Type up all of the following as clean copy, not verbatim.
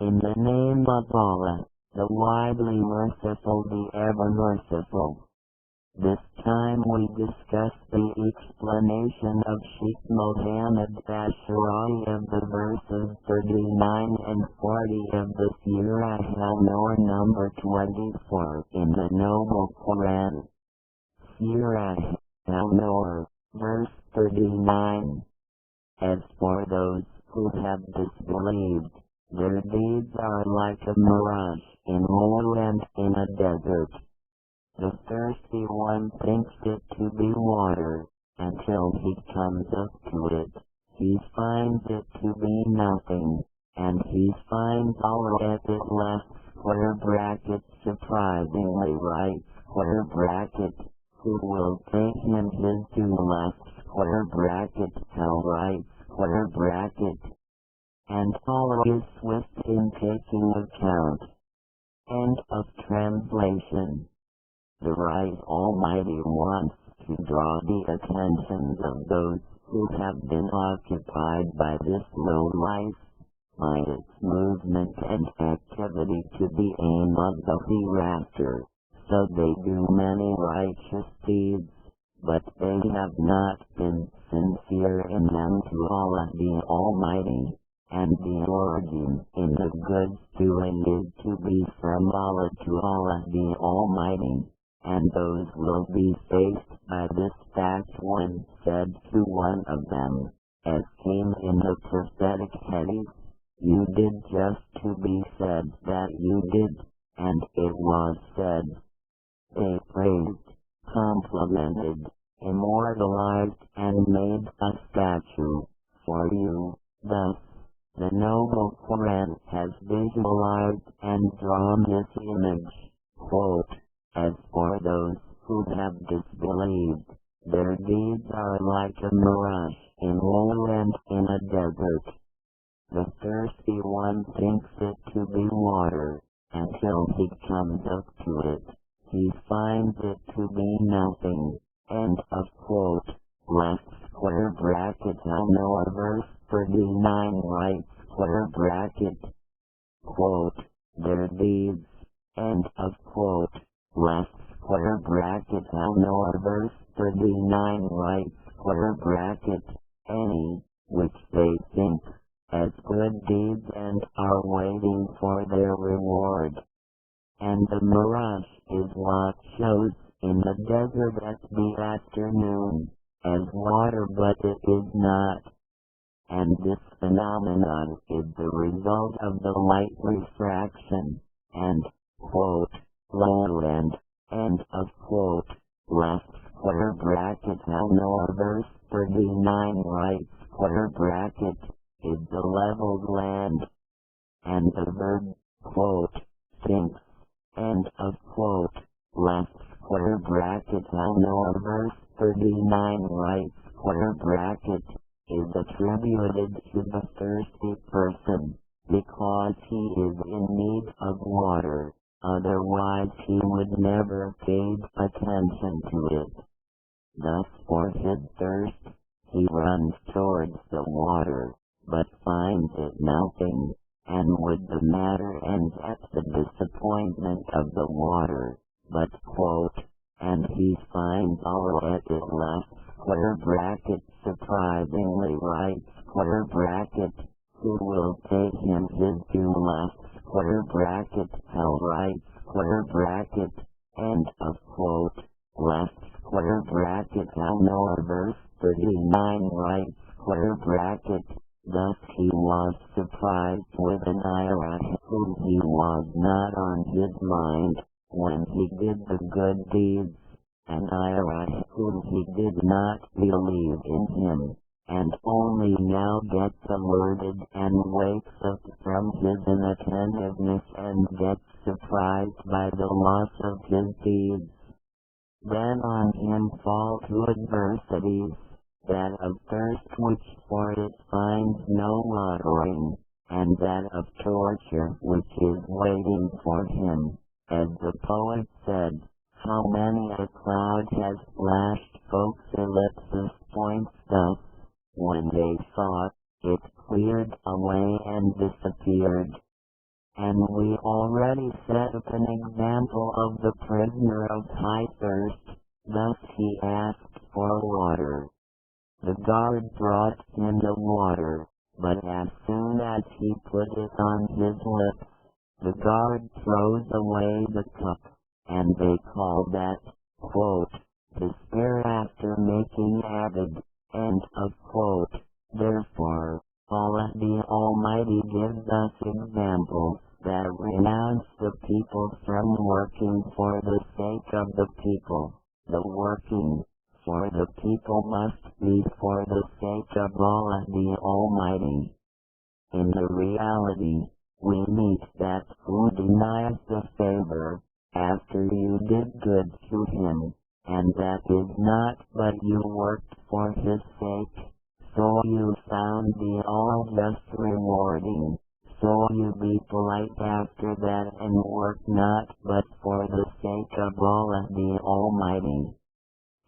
In the name of Allah, the widely merciful, the ever merciful. This time we discuss the explanation of Sheikh Mohammad Assara'wi of the verses 39 and 40 of the Surah Alnnou'r number 24 in the Noble Qur'an. Surah Alnnou'r, verse 39. As for those who have disbelieved, their deeds are like a mirage in lowland in a desert. The thirsty one thinks it to be water, until he comes up to it. He finds it to be nothing, and he finds Allah at it left square bracket surprisingly right square bracket, who will take him his due left square bracket hell right square bracket. And Allah is swift in taking account. End of translation. The right Almighty wants to draw the attention of those who have been occupied by this low life, by its movement and activity to the aim of the hereafter, so they do many righteous deeds, but they have not been sincere in them to Allah the Almighty. And the origin in the goods doing is to be from Allah to Allah the Almighty, and those will be faced by this fact when said to one of them, as came in the prophetic hadith, you did just to be said that you did, and it was said. They praised, complimented, immortalized, and made a statue for you. Thus, the Noble Qur'an has visualized and drawn this image. Quote, as for those who have disbelieved, their deeds are like a mirage in lowland in a desert. The thirsty one thinks it to be water, until he comes up to it. He finds it to be nothing. End of quote. Left square bracket Alnnou'r verse 39 right square bracket. Quote, their deeds. End of quote. Left square bracket Alnnou'r verse 39 right square bracket. Any, which they think, as good deeds and are waiting for their reward. And the mirage is what shows in the desert at the afternoon, as water, but it is not. And this phenomenon is the result of the light refraction, and, quote, lowland, end of quote, left square bracket Alnnou'r verse 39 right square bracket, is the leveled land. And the verb, quote, thinks, end of quote, left square bracket Alnnou'r verse 39 right square bracket, is attributed to the thirsty person, because he is in need of water, otherwise he would never pay attention to it. Thus for his thirst, he runs towards the water, but finds it nothing, and would the matter ends at the disappointment of the water, but quote, and he finds Allah at it left square bracket surprisingly right square bracket, who will take him his due left square bracket hell right square bracket, end of quote, left square bracket Alnnou'r verse 39 right square bracket. Thus he was surprised with an ayah whom he was not on his mind when he did the good deeds, an ayah whom he did not believe in him, and only now gets alerted and wakes up from his inattentiveness and gets surprised by the loss of his deeds. Then on him fall two adversities, that of thirst which for it finds no watering, and that of torture which is waiting for him. As the poet said, how many a cloud has flashed folks' ellipsis points thus, when they thought, it cleared away and disappeared. And we already set up an example of the prisoner of high thirst. Thus he asked for water. The guard brought him the water, but as soon as he put it on his lips, the guard throws away the cup, and they call that, quote, despair after making avid, end of quote. Therefore, Allah the Almighty gives us examples that renounce the people from working for the sake of the people. The working for the people must be for the sake of Allah the Almighty. In the reality, we meet that who denies the favor, after you did good to him, and that is not but you worked for his sake, so you found the all-just rewarding, so you be polite after that and work not but for the sake of Allah the Almighty.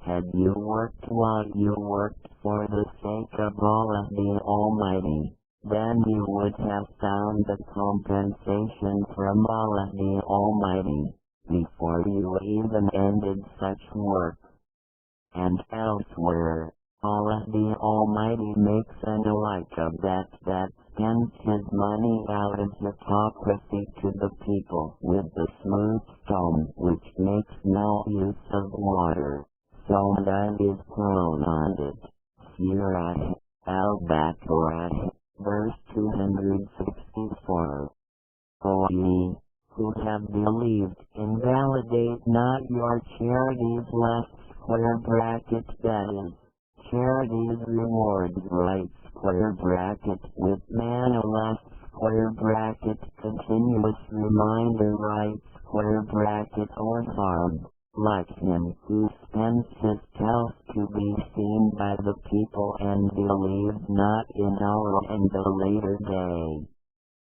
Had you worked while you worked for the sake of Allah the Almighty, then you would have found the compensation from Allah the Almighty, before you even ended such work. And elsewhere, Allah the Almighty makes an alike of that spends his money out of hypocrisy to the people with the smooth stone which makes no use of water, so that is thrown on it. Surah Al-Baqarah, verse 264. O ye who have believed, invalidate not your charities lest square bracket that is, charities rewards right square bracket with manna left square bracket continuous reminder right square bracket or harm, like him who spends his health to be seen by the people and believes not in Allah and the later day.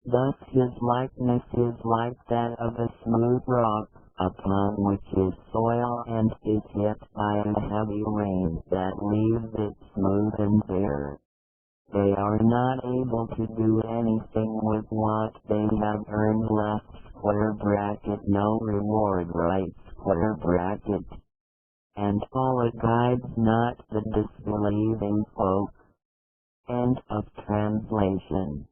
Thus his likeness is like that of a smooth rock, upon which is soil and is hit by a heavy rain that leaves it smooth and bare. They are not able to do anything with what they have earned left square bracket no reward right square bracket. And Allah guides not the disbelieving folk. End of translation.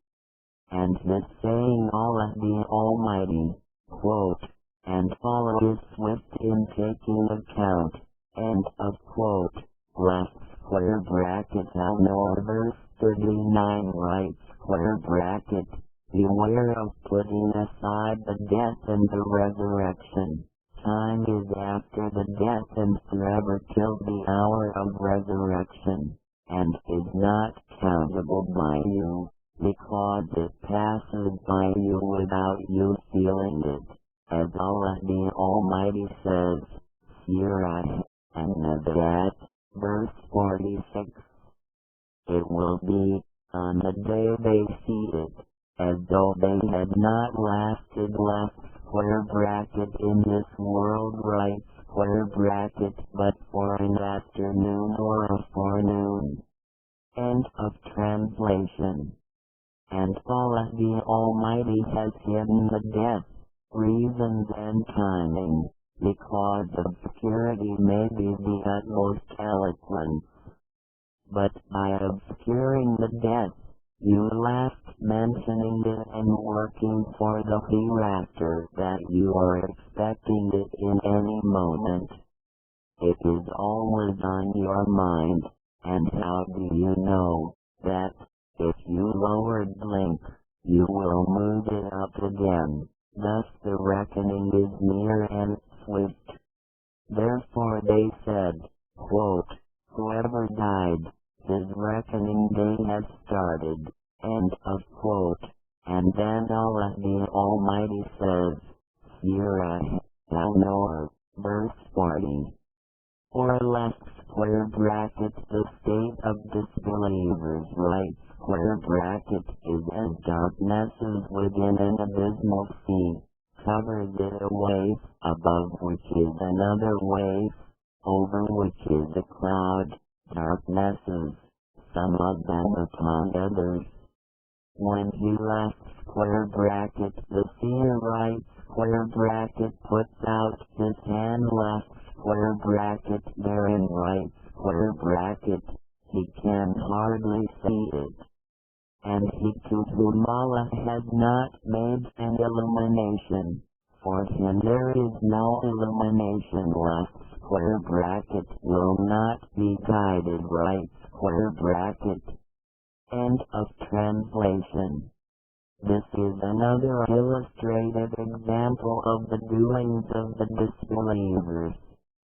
And this saying Allah the Almighty, quote, and Allah is swift in taking account, end of quote, left square bracket Alnnou'r verse 39 right square bracket, beware of putting aside the death and the resurrection. Time is after the death and forever till the hour of resurrection, and is not countable by you, because it passes by you without you feeling it, as Allah the Almighty says, Surah An-Nazi'at, verse 46. It will be, on the day they see it, as though they had not lasted left square bracket in this world right square bracket but for an afternoon or a forenoon. End of translation. And Allah the Almighty has hidden the death, reasons and timing, because obscurity may be the utmost eloquence. But by obscuring the death, you last mentioning it and working for the hereafter that you are expecting it in any moment. It is always on your mind, and how do you know that, if you lowered blink, you will move it up again, thus the reckoning is near and swift. Therefore they said, quote, whoever died, his reckoning day has started, end of quote. And then Allah the Almighty says, Surah Alnnou'r, verse 40. Or left square bracket the state of disbelievers right square bracket is as darknesses within an abysmal sea, covers it a wave, above which is another wave, over which is a cloud, darknesses, some of them upon others. when he left square bracket the seer writes square bracket puts out his hand left square bracket therein writes square bracket, he can hardly see it. And he to whom Allah has not made an illumination, for him there is no illumination left square bracket will not be guided right square bracket. End of translation. This is another illustrated example of the doings of the disbelievers,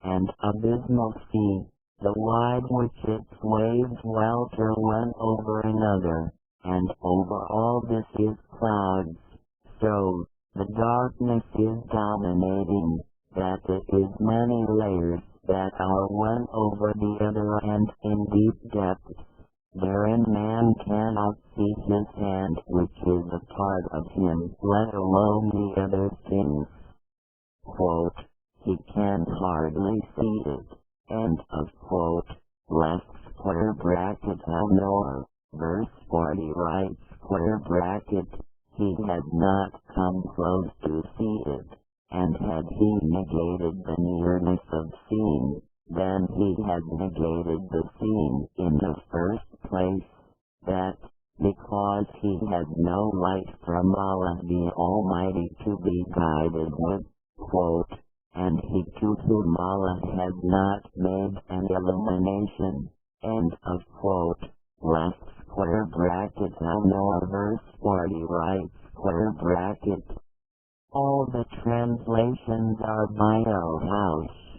and abysmal sea, the wide which its waves welter one over another, and over all this is clouds, so the darkness is dominating, that it is many layers that are one over the other and in deep depths. Therein man cannot see his hand which is a part of him, let alone the other things. Quote, he can hardly see it. End of quote. Left square bracket Alnnou'r, verse 40 right square bracket, he had not come close to see it, and had he negated the nearness of seeing, then he had negated the seeing in the first place, that, because he had no light from Allah the Almighty to be guided with, quote, and he to whom Allah has not made an illumination, end of quote, left square bracket Alnnou'r verse 40 right square bracket. All the translations are by L. House.